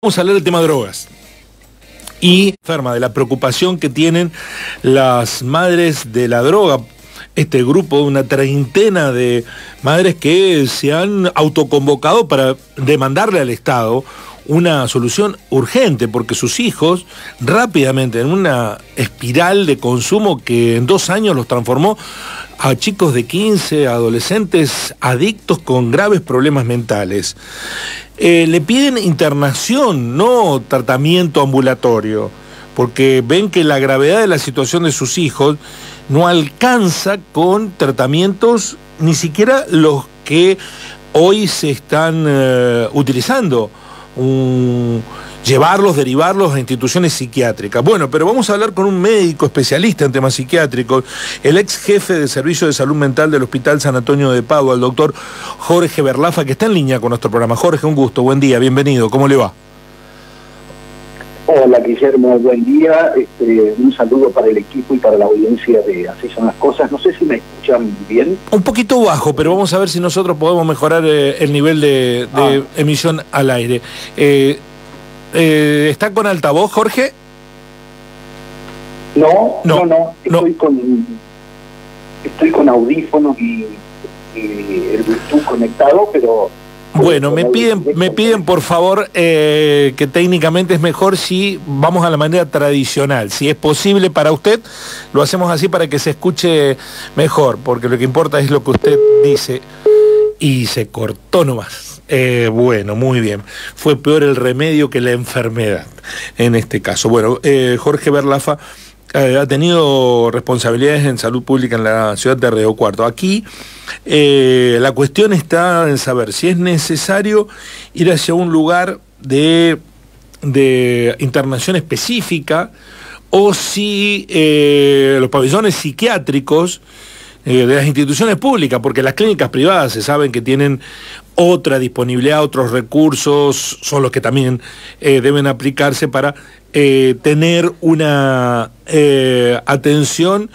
Vamos a hablar del tema drogas y enferma de la preocupación que tienen las madres de la droga, este grupo de una treintena de madres que se han autoconvocado para demandarle al Estado una solución urgente, porque sus hijos rápidamente en una espiral de consumo que en 2 años los transformó a chicos de 15, adolescentes adictos con graves problemas mentales. Le piden internación, no tratamiento ambulatorio, porque ven que la gravedad de la situación de sus hijos no alcanza con tratamientos, ni siquiera los que hoy se están utilizando, llevarlos, derivarlos a instituciones psiquiátricas. Bueno, pero vamos a hablar con un médico especialista en temas psiquiátricos, el ex jefe de Servicio de Salud Mental del Hospital San Antonio de Padua, el doctor Jorge Berlafa, que está en línea con nuestro programa. Jorge, un gusto, buen día, bienvenido, ¿cómo le va? Hola Guillermo, buen día, un saludo para el equipo y para la audiencia de Así Son las Cosas. No sé si me escuchan bien. Un poquito bajo, pero vamos a ver si nosotros podemos mejorar el nivel de emisión al aire. ¿Está con altavoz, Jorge? No. Estoy con audífonos y el Bluetooth conectado, pero... Bueno, me piden por favor que técnicamente es mejor si vamos a la manera tradicional. Si es posible para usted, lo hacemos así para que se escuche mejor, porque lo que importa es lo que usted dice. Y se cortó nomás. Bueno, muy bien. Fue peor el remedio que la enfermedad en este caso. Bueno, Jorge Berlafa ha tenido responsabilidades en salud pública en la ciudad de Río Cuarto. Aquí la cuestión está en saber si es necesario ir hacia un lugar de internación específica o si los pabellones psiquiátricos de las instituciones públicas, porque las clínicas privadas se saben que tienen otra disponibilidad, otros recursos, son los que también deben aplicarse para tener una atención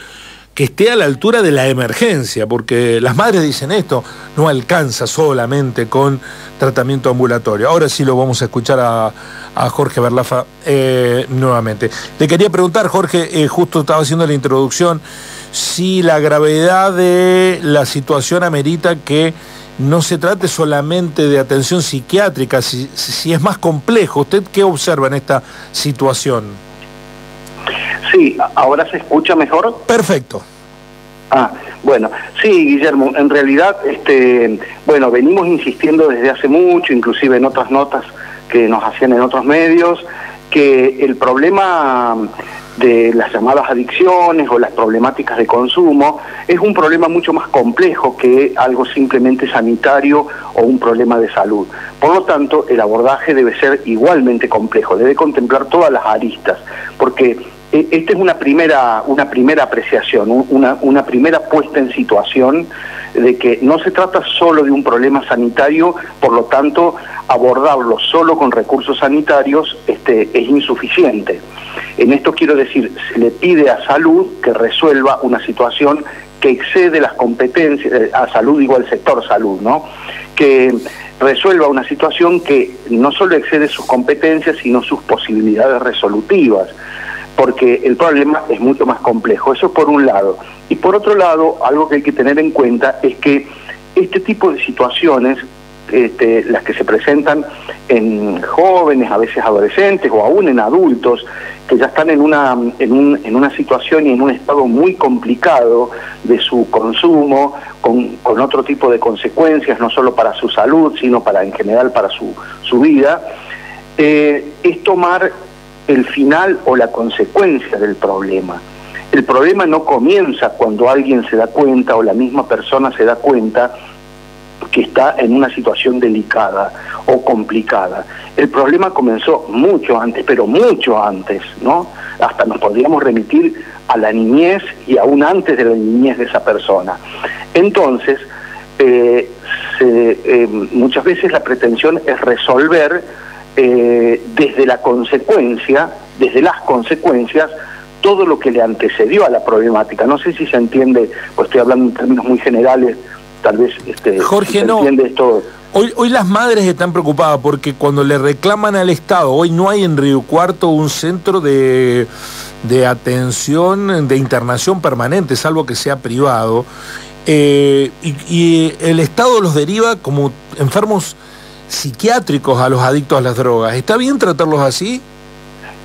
que esté a la altura de la emergencia, porque las madres dicen esto, no alcanza solamente con tratamiento ambulatorio. Ahora sí lo vamos a escuchar a Jorge Berlafa nuevamente. Le quería preguntar, Jorge, justo estaba haciendo la introducción, si la gravedad de la situación amerita que no se trate solamente de atención psiquiátrica, si es más complejo. ¿Usted qué observa en esta situación? Sí, ¿ahora se escucha mejor? Perfecto. Bueno, sí, Guillermo, en realidad, bueno, venimos insistiendo desde hace mucho, inclusive en otras notas que nos hacían en otros medios, que el problema de las llamadas adicciones o las problemáticas de consumo es un problema mucho más complejo que algo simplemente sanitario o un problema de salud. Por lo tanto, el abordaje debe ser igualmente complejo, debe contemplar todas las aristas, porque esta es una primera apreciación, una primera puesta en situación de que no se trata solo de un problema sanitario, por lo tanto, abordarlo solo con recursos sanitarios es insuficiente. En esto quiero decir, se le pide a salud que resuelva una situación que excede las competencias, a salud digo al sector salud, ¿no? Que resuelva una situación que no solo excede sus competencias, sino sus posibilidades resolutivas, porque el problema es mucho más complejo. Eso por un lado. Y por otro lado, algo que hay que tener en cuenta es que este tipo de situaciones, las que se presentan en jóvenes, a veces adolescentes o aún en adultos, que ya están en una situación y en un estado muy complicado de su consumo, con otro tipo de consecuencias, no solo para su salud, sino en general para su vida, es tomar el final o la consecuencia del problema. El problema no comienza cuando alguien se da cuenta o la misma persona se da cuenta que está en una situación delicada o complicada. El problema comenzó mucho antes, pero mucho antes, ¿no? Hasta nos podríamos remitir a la niñez y aún antes de la niñez de esa persona. Entonces, muchas veces la pretensión es resolver desde las consecuencias, todo lo que le antecedió a la problemática. No sé si se entiende, pues estoy hablando en términos muy generales, tal vez Jorge, se no. entiende esto Hoy las madres están preocupadas porque cuando le reclaman al Estado, hoy no hay en Río Cuarto un centro de atención, de internación permanente, salvo que sea privado, y el Estado los deriva como enfermos psiquiátricos a los adictos a las drogas. ¿Está bien tratarlos así?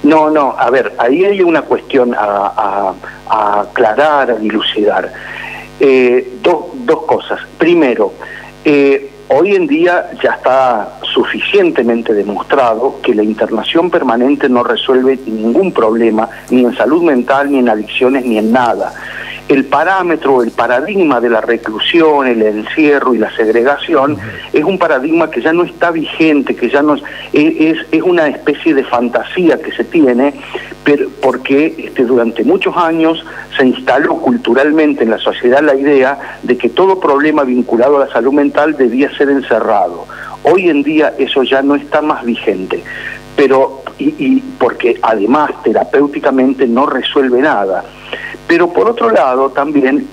No, a ver, ahí hay una cuestión a aclarar, a dilucidar. Dos cosas. Primero, hoy en día ya está suficientemente demostrado que la internación permanente no resuelve ningún problema, ni en salud mental, ni en adicciones, ni en nada. El parámetro, el paradigma de la reclusión, el encierro y la segregación es un paradigma que ya no está vigente, que ya no es una especie de fantasía que se tiene, pero porque durante muchos años se instaló culturalmente en la sociedad la idea de que todo problema vinculado a la salud mental debía ser encerrado. Hoy en día eso ya no está más vigente, pero y porque además terapéuticamente no resuelve nada. Pero por otro lado también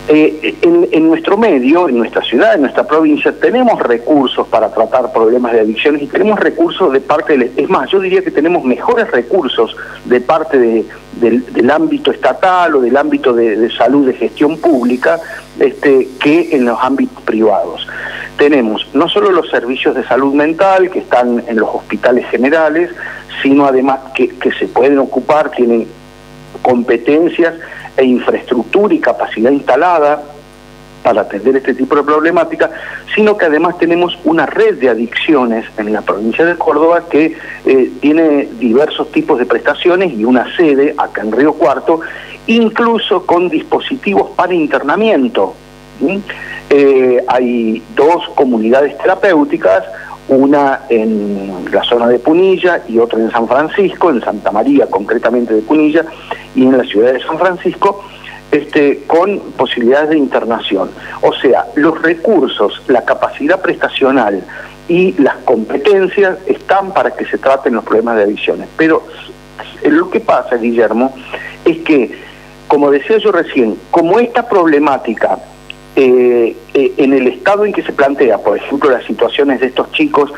en nuestro medio, en nuestra ciudad, en nuestra provincia, tenemos recursos para tratar problemas de adicciones y tenemos recursos de parte es más, yo diría que tenemos mejores recursos de parte del ámbito estatal o del ámbito de salud, de gestión pública, que en los ámbitos privados. Tenemos no solo los servicios de salud mental que están en los hospitales generales, sino además que se pueden ocupar, tienen competencias e infraestructura y capacidad instalada para atender este tipo de problemática, sino que además tenemos una red de adicciones en la provincia de Córdoba que tiene diversos tipos de prestaciones y una sede acá en Río Cuarto, incluso con dispositivos para internamiento. Hay 2 comunidades terapéuticas, una en la zona de Punilla y otra en San Francisco, en Santa María concretamente de Punilla, y en la ciudad de San Francisco, con posibilidades de internación. O sea, los recursos, la capacidad prestacional y las competencias están para que se traten los problemas de adicciones. Pero lo que pasa, Guillermo, es que, como decía yo recién, como esta problemática en el estado en que se plantea, por ejemplo, las situaciones de estos chicos,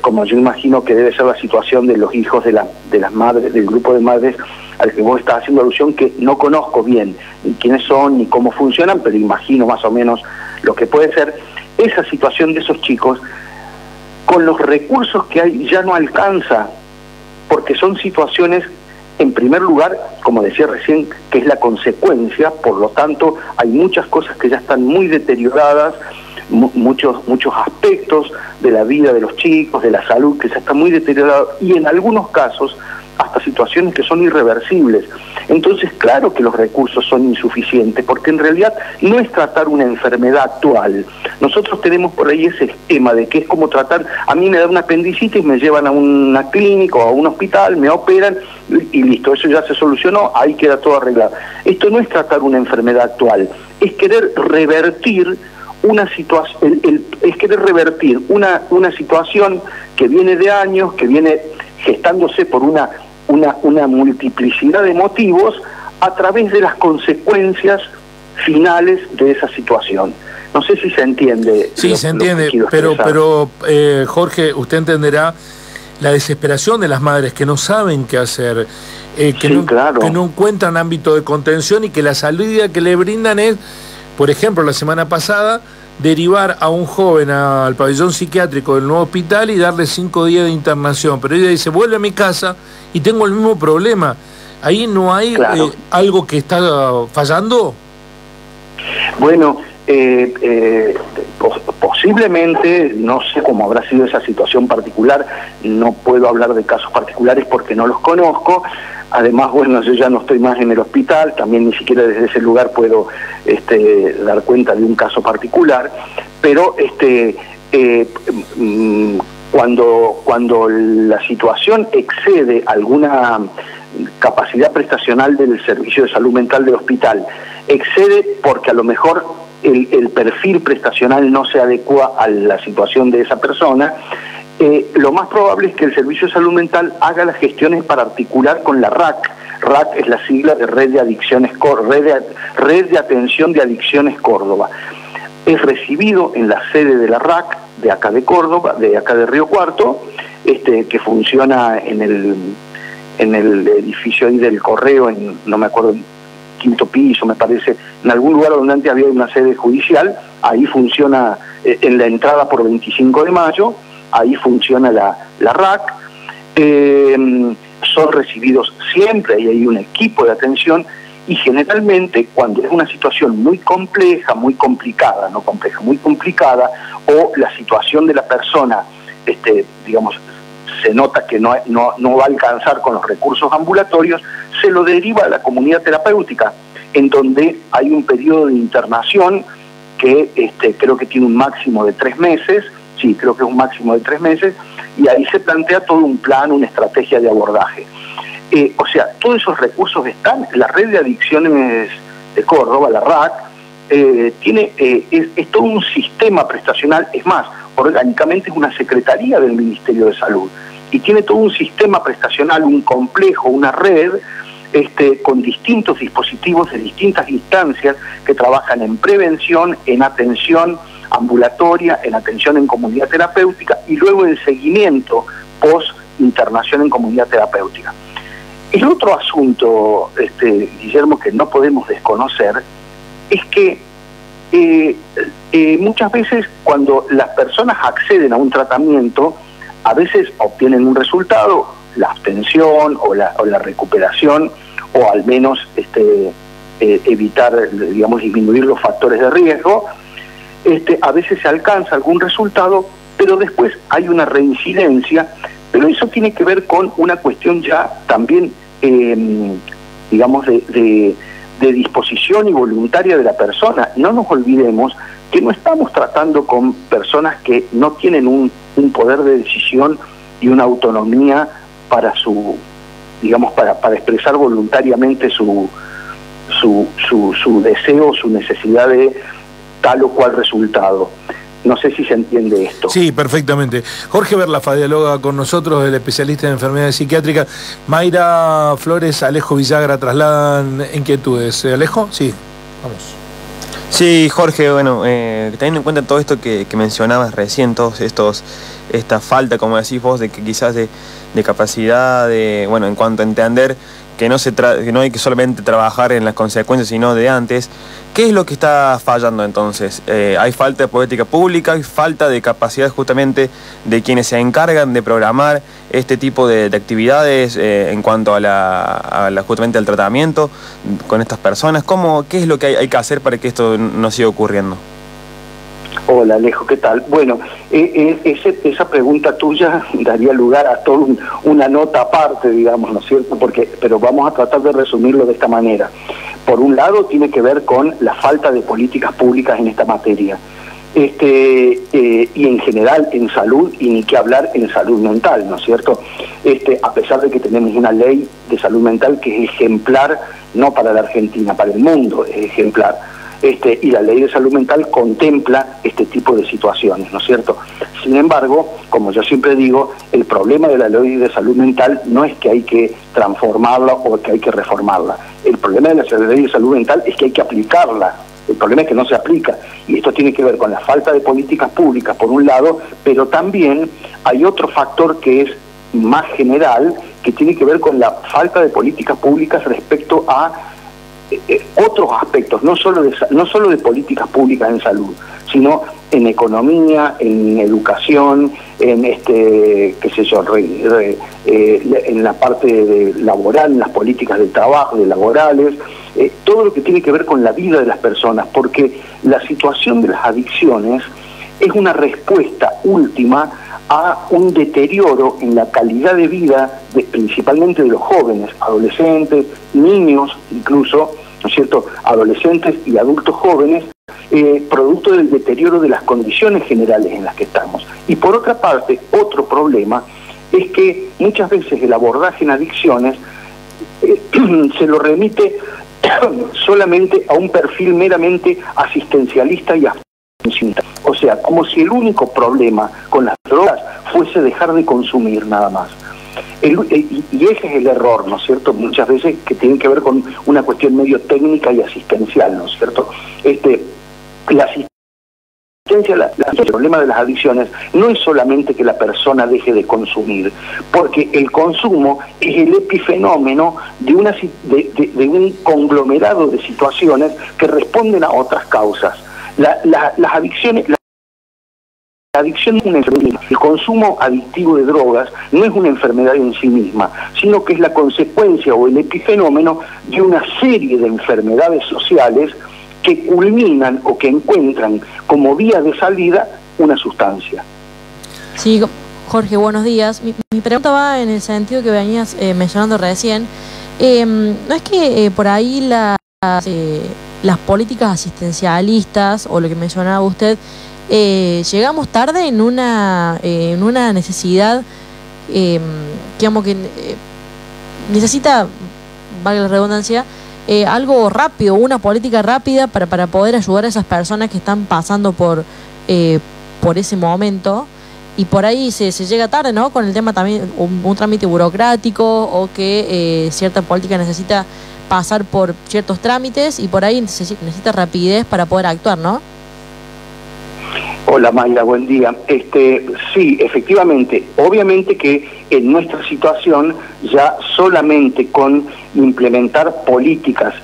como yo imagino que debe ser la situación de los hijos de las madres, del grupo de madres al que vos estás haciendo alusión, que no conozco bien ni quiénes son ni cómo funcionan, pero imagino más o menos lo que puede ser, esa situación de esos chicos, con los recursos que hay ya no alcanza, porque son situaciones, en primer lugar, como decía recién, que es la consecuencia, por lo tanto hay muchas cosas que ya están muy deterioradas, muchos aspectos de la vida de los chicos, de la salud, que ya están muy deteriorados, y en algunos casos hasta situaciones que son irreversibles. Entonces, claro que los recursos son insuficientes, porque en realidad no es tratar una enfermedad actual. Nosotros tenemos por ahí ese esquema de que es como tratar, a mí me da una apendicitis, me llevan a una clínica o a un hospital, me operan y listo, eso ya se solucionó, ahí queda todo arreglado. Esto no es tratar una enfermedad actual, es querer revertir una situación, es querer revertir una situación que viene de años, que viene gestándose por una multiplicidad de motivos a través de las consecuencias finales de esa situación. No sé si se entiende. Sí, se entiende, pero Jorge, usted entenderá la desesperación de las madres que no saben qué hacer, claro, que no encuentran ámbito de contención y que la salida que le brindan es, por ejemplo, la semana pasada, derivar a un joven al pabellón psiquiátrico del nuevo hospital y darle 5 días de internación. Pero ella dice, vuelve a mi casa y tengo el mismo problema. ¿Ahí no hay algo que está fallando? Bueno, posiblemente, no sé cómo habrá sido esa situación particular, no puedo hablar de casos particulares porque no los conozco. Además, bueno, yo ya no estoy más en el hospital, también ni siquiera desde ese lugar puedo dar cuenta de un caso particular, pero cuando la situación excede alguna capacidad prestacional del servicio de salud mental del hospital, excede porque a lo mejor el perfil prestacional no se adecua a la situación de esa persona, lo más probable es que el Servicio de Salud Mental haga las gestiones para articular con la RAC. RAC es la sigla de Red de Adicciones, Red de Atención de Adicciones Córdoba. es recibido en la sede de la RAC de acá de Córdoba, de acá de Río Cuarto, que funciona en el edificio ahí del Correo, no me acuerdo, quinto piso me parece, en algún lugar donde antes había una sede judicial. Ahí funciona, en la entrada por 25 de mayo, ahí funciona la RAC. Son recibidos siempre, y hay un equipo de atención, y generalmente cuando es una situación muy compleja, muy complicada, no compleja, muy complicada, o la situación de la persona, digamos, se nota que no va a alcanzar con los recursos ambulatorios, se lo deriva a la comunidad terapéutica, en donde hay un periodo de internación que creo que tiene un máximo de 3 meses, sí, creo que es un máximo de 3 meses, y ahí se plantea todo un plan, una estrategia de abordaje. O sea, todos esos recursos están. La red de adicciones de Córdoba, la RAC, es todo un sistema prestacional, es más, orgánicamente es una secretaría del Ministerio de Salud, y tiene todo un sistema prestacional, un complejo, una red, con distintos dispositivos de distintas instancias que trabajan en prevención, en atención ambulatoria, en atención en comunidad terapéutica, y luego en seguimiento post-internación en comunidad terapéutica. El otro asunto, Guillermo, que no podemos desconocer, es que muchas veces cuando las personas acceden a un tratamiento, a veces obtienen un resultado, la abstención o la recuperación, o al menos evitar, digamos, disminuir los factores de riesgo. A veces se alcanza algún resultado, pero después hay una reincidencia. Pero eso tiene que ver con una cuestión ya también, digamos, de disposición y voluntaria de la persona. No nos olvidemos que no estamos tratando con personas que no tienen un poder de decisión y una autonomía para digamos, para expresar voluntariamente su deseo, su necesidad de tal o cual resultado. No sé si se entiende esto. Sí, perfectamente. Jorge Berlafa dialoga con nosotros, el especialista en enfermedades psiquiátricas. Mayra Flores, Alejo Villagra trasladan inquietudes. ¿Alejo? Sí, vamos. Sí, Jorge, bueno, teniendo en cuenta todo esto que mencionabas recién, esta falta, como decís vos, de que quizás de capacidad, bueno, en cuanto a entender que no hay que solamente trabajar en las consecuencias, sino de antes. ¿Qué es lo que está fallando entonces? ¿Hay falta de política pública? ¿Hay falta de capacidad justamente de quienes se encargan de programar este tipo de actividades en cuanto a justamente al tratamiento con estas personas? ¿Qué es lo que hay que hacer para que esto no siga ocurriendo? Hola Alejo, ¿qué tal? Bueno, esa pregunta tuya daría lugar a toda una nota aparte, digamos, ¿no es cierto? Pero vamos a tratar de resumirlo de esta manera. Por un lado, tiene que ver con la falta de políticas públicas en esta materia. Y en general en salud, y ni qué hablar en salud mental, ¿no es cierto? A pesar de que tenemos una ley de salud mental que es ejemplar, no para la Argentina, para el mundo es ejemplar. Y la ley de salud mental contempla este tipo de situaciones, ¿no es cierto? Sin embargo, como yo siempre digo, el problema de la ley de salud mental no es que hay que transformarla o que hay que reformarla. El problema de la ley de salud mental es que hay que aplicarla. El problema es que no se aplica. Y esto tiene que ver con la falta de políticas públicas, por un lado, pero también hay otro factor que es más general, que tiene que ver con la falta de políticas públicas respecto a otros aspectos, no solo de políticas públicas en salud, sino en economía, en educación, en qué sé yo, en la parte laboral, en las políticas de trabajo, de laborales, todo lo que tiene que ver con la vida de las personas, porque la situación de las adicciones es una respuesta última a un deterioro en la calidad de vida, principalmente de los jóvenes, adolescentes, niños incluso, ¿no es cierto?, adolescentes y adultos jóvenes, producto del deterioro de las condiciones generales en las que estamos. Y por otra parte, otro problema es que muchas veces el abordaje en adicciones se lo remite solamente a un perfil meramente asistencialista y abstencionista. O sea, como si el único problema con las drogas fuese dejar de consumir nada más. Y ese es el error, ¿no es cierto? Muchas veces que tienen que ver con una cuestión medio técnica y asistencial, ¿no es cierto? La el problema de las adicciones no es solamente que la persona deje de consumir, porque el consumo es el epifenómeno de un conglomerado de situaciones que responden a otras causas. Las adicciones... La adicción es una enfermedad. El consumo adictivo de drogas no es una enfermedad en sí misma, sino que es la consecuencia o el epifenómeno de una serie de enfermedades sociales que culminan o que encuentran como vía de salida una sustancia. Sí, Jorge, buenos días. Mi pregunta va en el sentido que venías mencionando recién. ¿No es que por ahí las políticas asistencialistas, o lo que mencionaba usted, llegamos tarde en una necesidad, digamos que necesita, valga la redundancia, algo rápido, una política rápida para poder ayudar a esas personas que están pasando por ese momento, y por ahí se llega tarde, ¿no? Con el tema también, un trámite burocrático, o que cierta política necesita pasar por ciertos trámites, y por ahí necesita rapidez para poder actuar, ¿no? Hola Mayra, buen día. Sí, efectivamente, obviamente que en nuestra situación ya solamente con implementar políticas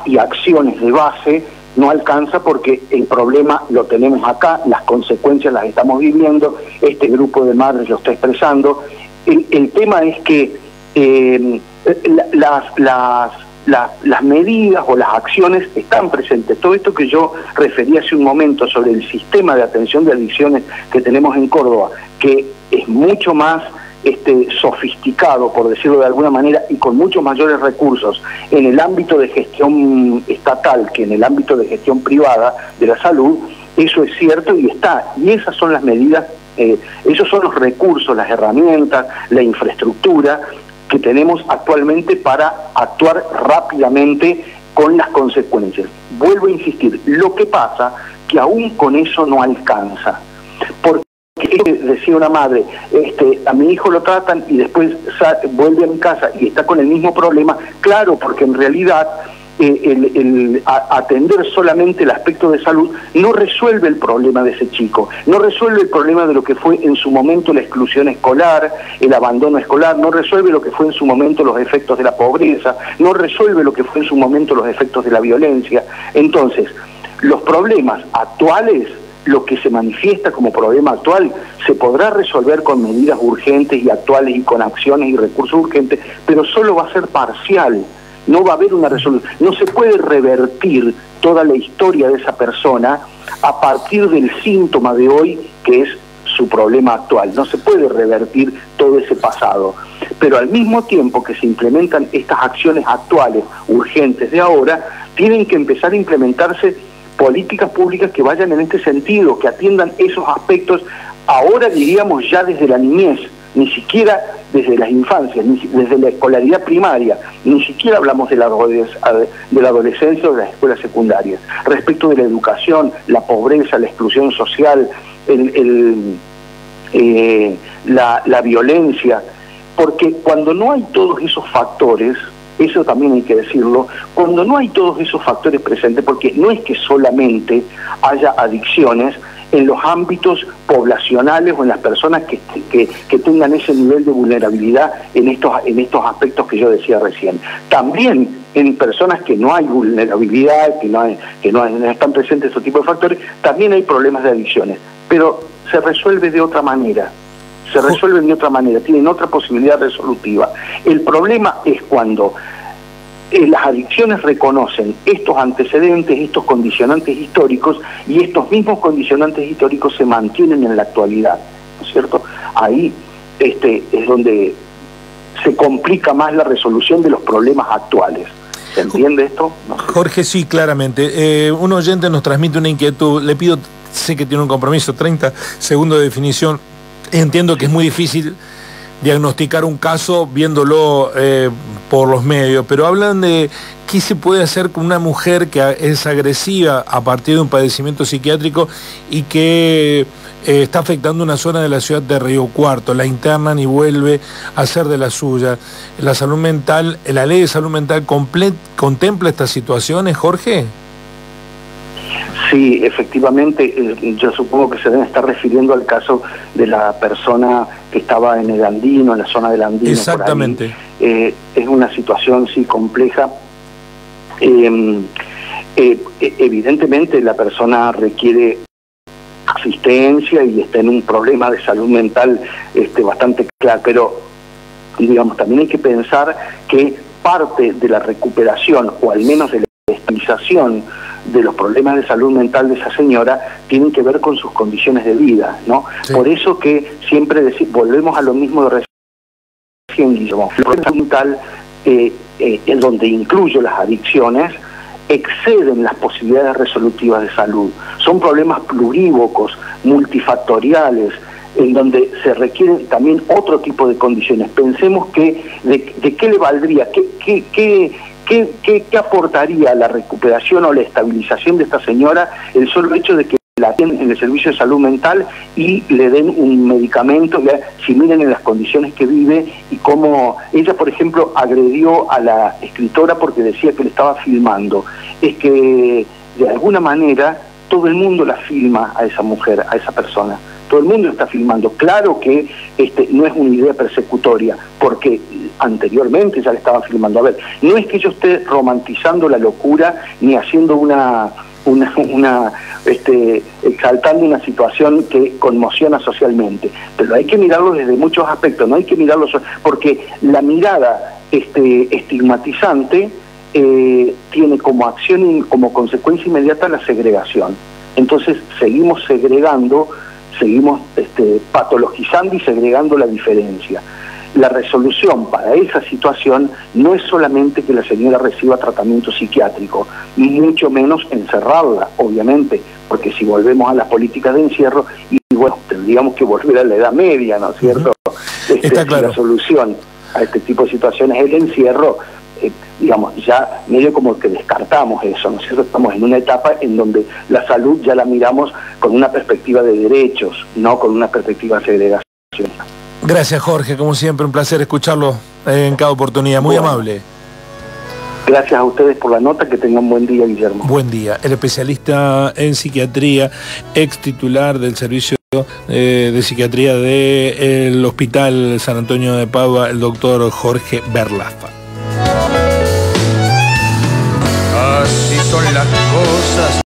y acciones de base no alcanza, porque el problema lo tenemos acá, las consecuencias las estamos viviendo, este grupo de madres lo está expresando. El tema es que las medidas o las acciones están presentes. Todo esto que yo referí hace un momento sobre el sistema de atención de adicciones que tenemos en Córdoba, que es mucho más sofisticado, por decirlo de alguna manera, y con muchos mayores recursos en el ámbito de gestión estatal que en el ámbito de gestión privada de la salud, eso es cierto y está. Y esas son las medidas, esos son los recursos, las herramientas, la infraestructura que tenemos actualmente para actuar rápidamente con las consecuencias. Vuelvo a insistir, lo que pasa que aún con eso no alcanza, porque decía una madre, a mi hijo lo tratan y después vuelve a mi casa y está con el mismo problema. Claro, porque en realidad atender solamente el aspecto de salud no resuelve el problema de ese chico, no resuelve el problema de lo que fue en su momento la exclusión escolar, el abandono escolar, no resuelve lo que fue en su momento los efectos de la pobreza, no resuelve lo que fue en su momento los efectos de la violencia. Entonces, los problemas actuales, lo que se manifiesta como problema actual, se podrá resolver con medidas urgentes y actuales y con acciones y recursos urgentes, pero solo va a ser parcial. No va a haber una resolución, no se puede revertir toda la historia de esa persona a partir del síntoma de hoy, que es su problema actual. No se puede revertir todo ese pasado. Pero al mismo tiempo que se implementan estas acciones actuales, urgentes de ahora, tienen que empezar a implementarse políticas públicas que vayan en este sentido, que atiendan esos aspectos, ahora diríamos ya desde la niñez, ni siquiera desde las infancias, desde la escolaridad primaria, ni siquiera hablamos de la adolescencia o de las escuelas secundarias. Respecto de la educación, la pobreza, la exclusión social, la violencia, porque cuando no hay todos esos factores, eso también hay que decirlo, cuando no hay todos esos factores presentes, porque no es que solamente haya adicciones en los ámbitos poblacionales o en las personas que tengan ese nivel de vulnerabilidad en estos aspectos que yo decía recién. También en personas que no hay vulnerabilidad, que no están presentes esos tipos de factores, también hay problemas de adicciones, pero se resuelve de otra manera. Tienen otra posibilidad resolutiva. El problema es cuando las adicciones reconocen estos antecedentes, estos condicionantes históricos, y estos mismos condicionantes históricos se mantienen en la actualidad, ¿no es cierto? Ahí es donde se complica más la resolución de los problemas actuales. ¿Se entiende esto? No sé. Jorge, sí, claramente. Un oyente nos transmite una inquietud. Le pido, sé que tiene un compromiso, 30 segundos de definición. Entiendo que es muy difícil diagnosticar un caso viéndolo por los medios, pero hablan de qué se puede hacer con una mujer que es agresiva a partir de un padecimiento psiquiátrico y que está afectando una zona de la ciudad de Río Cuarto. La internan y vuelve a hacer de la suya. La salud mental, la ley de salud mental contempla estas situaciones, Jorge. Sí, efectivamente, yo supongo que se deben estar refiriendo al caso de la persona que estaba en el Andino, en la zona del Andino. Exactamente. Por ahí. Es una situación, sí, compleja. Evidentemente la persona requiere asistencia y está en un problema de salud mental bastante claro, pero digamos, también hay que pensar que parte de la recuperación, o al menos de la estabilización de los problemas de salud mental de esa señora, tienen que ver con sus condiciones de vida, ¿no? Sí. Por eso que siempre volvemos a lo mismo de recién, Guillermo. El problema mental, en donde incluyo las adicciones, exceden las posibilidades resolutivas de salud. Son problemas plurívocos, multifactoriales, en donde se requieren también otro tipo de condiciones. Pensemos que de qué le valdría, ¿Qué aportaría a la recuperación o la estabilización de esta señora el solo hecho de que la atiendan en el servicio de salud mental y le den un medicamento? Si miren en las condiciones que vive y cómo ella, por ejemplo, agredió a la escritora porque decía que le estaba filmando. Es que de alguna manera todo el mundo la filma a esa mujer, a esa persona. Todo el mundo está filmando. Claro que no es una idea persecutoria, porque anteriormente ya le estaban filmando. A ver, no es que yo esté romantizando la locura ni haciendo exaltando una situación que conmociona socialmente, pero hay que mirarlo desde muchos aspectos. No hay que mirarlo porque la mirada estigmatizante tiene como acción y como consecuencia inmediata la segregación. Entonces seguimos segregando, seguimos patologizando y segregando la diferencia. La resolución para esa situación no es solamente que la señora reciba tratamiento psiquiátrico, mucho menos encerrarla, obviamente, porque si volvemos a las políticas de encierro, y bueno, tendríamos que volver a la Edad Media, ¿no es cierto? Está claro. La solución a este tipo de situaciones es el encierro. Digamos, ya medio como que descartamos eso, ¿no es cierto? Estamos en una etapa en donde la salud ya la miramos con una perspectiva de derechos, no con una perspectiva de segregación. Gracias, Jorge, como siempre, un placer escucharlo en cada oportunidad, muy amable. Gracias a ustedes por la nota, que tengan buen día, Guillermo. Buen día. El especialista en psiquiatría, ex titular del servicio de psiquiatría del Hospital San Antonio de Padua, el doctor Jorge Berlaffa. Así son las cosas.